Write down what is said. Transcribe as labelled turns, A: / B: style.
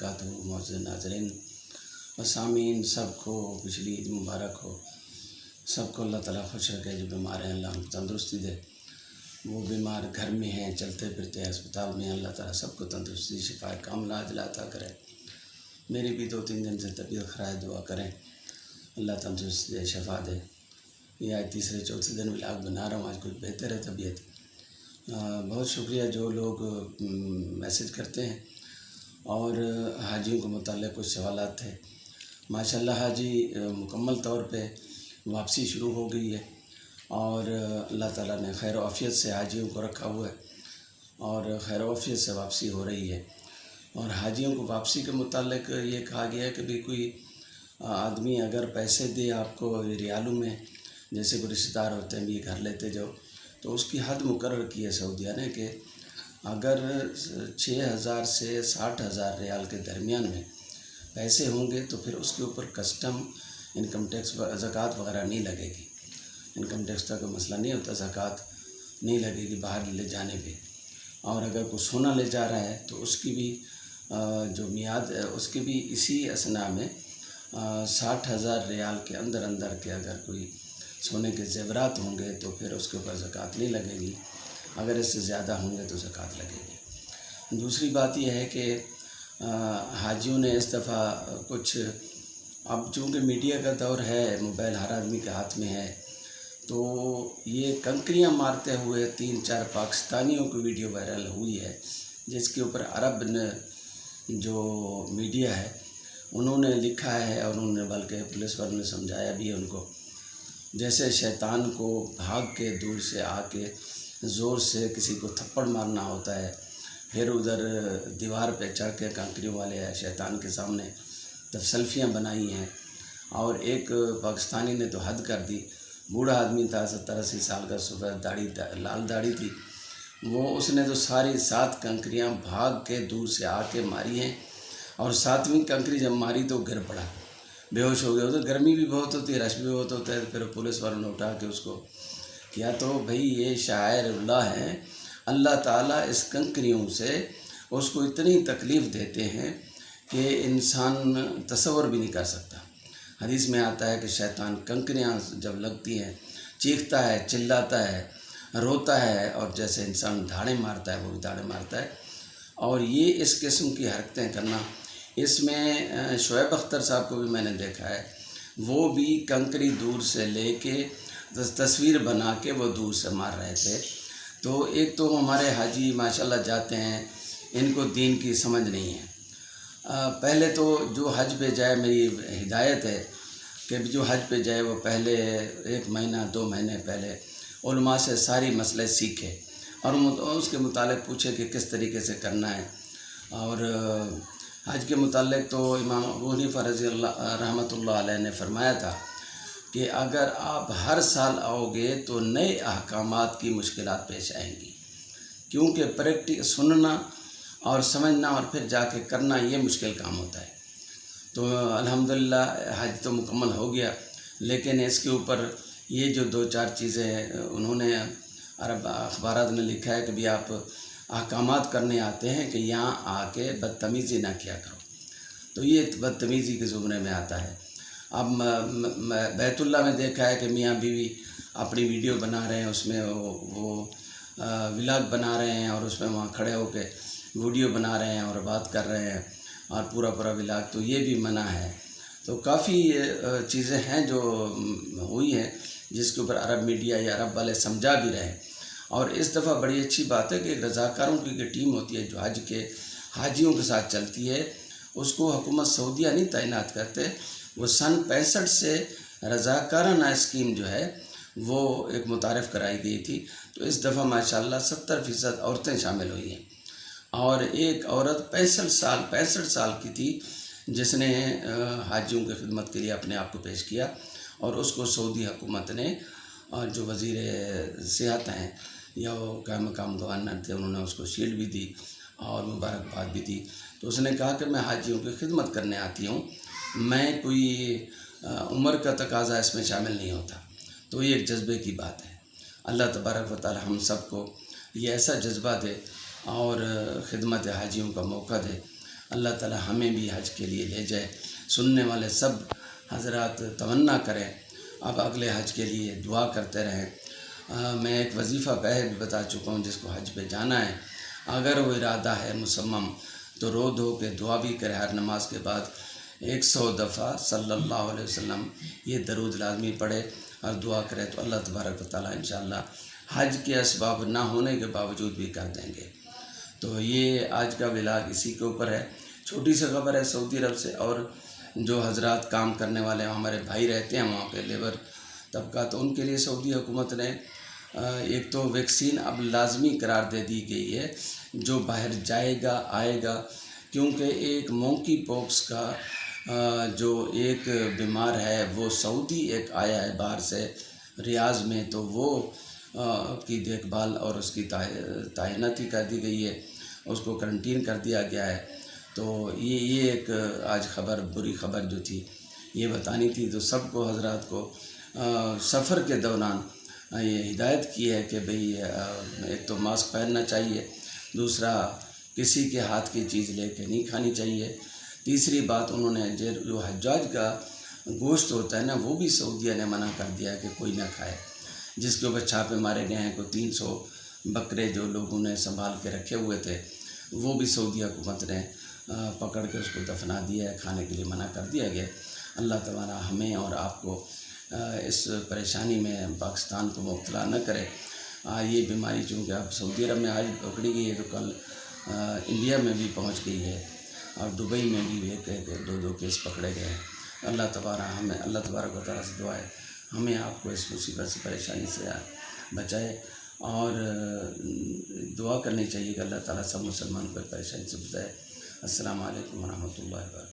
A: वबरकातुहू। मुअज़्ज़िज़ नाज़रीन व सामीन सबको पिछली ईद मुबारक हो। सबको अल्लाह ताला खुश रखे। जो बीमार हैं अल्लाह उनको तंदुरुस्ती दे। वो बीमार घर में हैं, चलते फिरते हैं, अस्पताल में, अल्लाह ताला सबको तंदुरुस्ती शिफा कामिला अजला अता करे। मेरी भी 2-3 दिन से तबीयत ख़राब है, दुआ करें अल्लाह तंदुरुस्ती दे, शफा दे। ये आज तीसरे चौथे दिन व्लॉग बना रहा हूँ। आज कुछ बेहतर है तबीयत। बहुत शुक्रिया जो लोग मैसेज करते हैं और हाजियों के मुताल्लिक़ कुछ सवालात थे। माशाल्लाह हाजी मुकम्मल तौर पे वापसी शुरू हो गई है और अल्लाह ताला ने खैर आफ़ियत से हाजियों को रखा हुआ है और खैर आफ़ियत से वापसी हो रही है। और हाजियों को वापसी के मुताल्लिक़ ये कहा गया है कि भी कोई आदमी अगर पैसे दे आपको रियालों में, जैसे कोई रिश्तेदार होते हैं भी घर लेते जाओ, तो उसकी हद मुकर्रर की है सऊदीया ने कि अगर 6,000 से 60,000 रियाल के दरमियान में पैसे होंगे तो फिर उसके ऊपर कस्टम, इनकम टैक्स, ज़कात वगैरह नहीं लगेगी। इनकम टैक्स का कोई मसला नहीं होता, ज़कात नहीं लगेगी बाहर ले जाने पे। और अगर कोई सोना ले जा रहा है तो उसकी भी जो मियाद है उसकी भी इसी असना में 60,000 रियाल के अंदर अंदर के अगर कोई सोने के ज़ेवरात होंगे तो फिर उसके ऊपर ज़कात नहीं लगेगी। अगर इससे ज़्यादा होंगे तो ज़कात लगेगी। दूसरी बात यह है कि हाजियों ने इस दफ़ा कुछ, अब चूँकि मीडिया का दौर है, मोबाइल हर आदमी के हाथ में है, तो ये कंकरियाँ मारते हुए 3-4 पाकिस्तानियों की वीडियो वायरल हुई है, जिसके ऊपर अरब ने जो मीडिया है उन्होंने लिखा है और उन्होंने बल्कि पुलिस वालों ने समझाया भी है उनको, जैसे शैतान को भाग के दूर से आके ज़ोर से किसी को थप्पड़ मारना होता है, फिर उधर दीवार पे चढ़ के कंकरियों वाले शैतान के सामने तब सेल्फियाँ बनाई हैं। और एक पाकिस्तानी ने तो हद कर दी, बूढ़ा आदमी था, 70-80 साल का, सफ़ेद दाढ़ी, लाल दाढ़ी थी, वो उसने तो सारी 7 कंकरियाँ भाग के दूर से आके मारी हैं और 7वीं कंकरी जब मारी तो गिर पड़ा, बेहोश हो गया। उधर गर्मी भी बहुत होती है, रश भी बहुत होता है। फिर पुलिस वालों ने उठा के उसको किया। तो भाई ये शायर-उल्लाह हैं, अल्लाह ताला इस कंकरियों से उसको इतनी तकलीफ़ देते हैं कि इंसान तसव्वुर भी नहीं कर सकता। हदीस में आता है कि शैतान कंकरियाँ जब लगती हैं चीखता है, चिल्लाता है, रोता है और जैसे इंसान धाड़े मारता है वो भी धाड़े मारता है। और ये इस किस्म की हरकतें करना, इसमें शोएब अख्तर साहब को भी मैंने देखा है, वो भी कंकरी दूर से लेके तस्वीर बना के वो दूर से मार रहे थे। तो एक तो हमारे हाजी माशाल्लाह जाते हैं, इनको दीन की समझ नहीं है। पहले तो जो हज पे जाए, मेरी हिदायत है कि जो हज पे जाए वो पहले 1 महीना 2 महीने पहले उलमा से सारी मसले सीखे और उसके मुतालिक पूछे कि किस तरीके से करना है। और हज के मुतालिक तो इमाम अबू हनीफा रज़ी अल्लाह रहमतुल्लाह अलैह ने फरमाया था कि अगर आप हर साल आओगे तो नए अहकामात की मुश्किलात पेश आएंगी, क्योंकि प्रैक्टिस सुनना और समझना और फिर जाके करना ये मुश्किल काम होता है। तो अल्हम्दुलिल्लाह हज तो मुकम्मल हो गया, लेकिन इसके ऊपर ये जो 2-4 चीज़ें उन्होंने अरब अखबारात ने लिखा है कि भी आप अहकामात करने आते हैं कि यहाँ आके बदतमीज़ी ना किया करो, तो ये बदतमीज़ी के ज़ुमरे में आता है। अब बैतुल्लाह में देखा है कि मियाँ बीवी अपनी वीडियो बना रहे हैं, उसमें वो व्लॉग बना रहे हैं और उसमें वहाँ खड़े होकर वीडियो बना रहे हैं और बात कर रहे हैं और पूरा व्लॉग, तो ये भी मना है। तो काफ़ी चीज़ें हैं जो हुई हैं जिसके ऊपर अरब मीडिया या अरब वाले समझा भी रहे। और इस दफ़ा बड़ी अच्छी बात है कि एक रज़ाकारों की टीम होती है जो हज के हाजियों के साथ चलती है, उसको हुकूमत सऊदीया नहीं तैनात करते, वो सन 65 से रज़ाकाराना स्कीम जो है वो एक मुतारफ़ कराई गई थी। तो इस दफ़ा माशाल्लाह 70% औरतें शामिल हुई हैं और एक औरत 65 साल की थी जिसने हाजियों की खिदमत के लिए अपने आप को पेश किया और उसको सऊदी हुकूमत ने, और जो वज़ीर सियाहत हैं या वो क्या मकाम गवर्नर थे, उन्होंने उसको शील्ड भी दी और मुबारकबाद भी दी। तो उसने कहा कि मैं हाजियों की खिदमत करने आती हूँ, मैं कोई उम्र का तकाज़ा इसमें शामिल नहीं होता। तो ये एक जज्बे की बात है। अल्लाह तबारक व तआला हम सबको ये ऐसा जज्बा दे और ख़िदमत हाजियों का मौका दे اللہ تعالی ہمیں بھی حج کے لیے لے جائے۔ سننے والے سب حضرات تمنا کریں، اب اگلے حج کے لیے دعا کرتے رہیں۔ میں ایک وظیفہ پہلے بھی بتا چکا ہوں، جس کو حج پہ جانا ہے اگر وہ ارادہ ہے مصمم تو رو دھو کے دعا بھی کرے، ہر نماز کے بعد 100 دفعہ صلی اللہ علیہ وسلم یہ درود لازمی پڑھے اور دعا کرے، تو اللہ تبارک و تعالیٰ انشاءاللہ حج کے اسباب نہ ہونے کے باوجود بھی کر دیں گے۔ تو یہ آج کا ولاگ اسی کے اوپر ہے۔ چھوٹی سی خبر ہے سعودی عرب سے، اور جو حضرات کام کرنے والے ہیں، ہمارے بھائی رہتے ہیں وہاں پہ لیبر طبقہ، تو ان کے لیے سعودی حکومت نے ایک تو ویکسین اب لازمی قرار دے دی گئی ہے، جو باہر جائے گا آئے گا، کیونکہ ایک مونکی پوکس کا جو ایک بیمار ہے وہ سعودی ایک آیا ہے باہر سے ریاض میں، تو وہ کی دیکھ بھال اور اس کی تعیناتی کر دی گئی ہے، اس کو کرنٹین کر دیا گیا ہے۔ تو یہ ایک آج خبر، بری خبر جو تھی یہ بتانی تھی، تو سب کو حضرات کو سفر کے دوران یہ ہدایت کی ہے کہ بھئی ایک تو ماسک پہننا چاہیے، دوسرا کسی کے ہاتھ کی چیز لے کے نہیں کھانی چاہیے، تیسری بات انہوں نے جو حجاج کا گوشت ہوتا ہے نا، وہ بھی سعودیہ نے منع کر دیا ہے کہ کوئی نہ کھائے، جس کے اوپر چھاپے مارے گئے ہیں۔ کوئی 300 بکرے جو لوگوں نے سنبھال کے رکھے ہوئے تھے، وہ بھی سعودی حکومت نے پکڑ کے اس کو دفنا دیا ہے، کھانے کے لیے منع کر دیا گیا۔ اللہ تعالیٰ ہمیں اور آپ کو اس پریشانی میں پاکستان کو مبتلا نہ کرے۔ یہ بیماری چونکہ اب سعودی عرب میں آج پکڑی گئی ہے، تو کل انڈیا میں بھی پہنچ گئی ہے، اور دبئی میں بھی ایک 2 کیس پکڑے گئے ہیں۔ اللہ تبارک و تعالیٰ سے دعا ہے ہمیں آپ کو اس مصیبت سے، پریشانی سے بچائے، اور دعا کرنی چاہیے کہ اللہ تعالیٰ سب مسلمان کو پریشانی سے بچائے۔ السلام علیکم ورحمۃ اللہ وبرکاتہ۔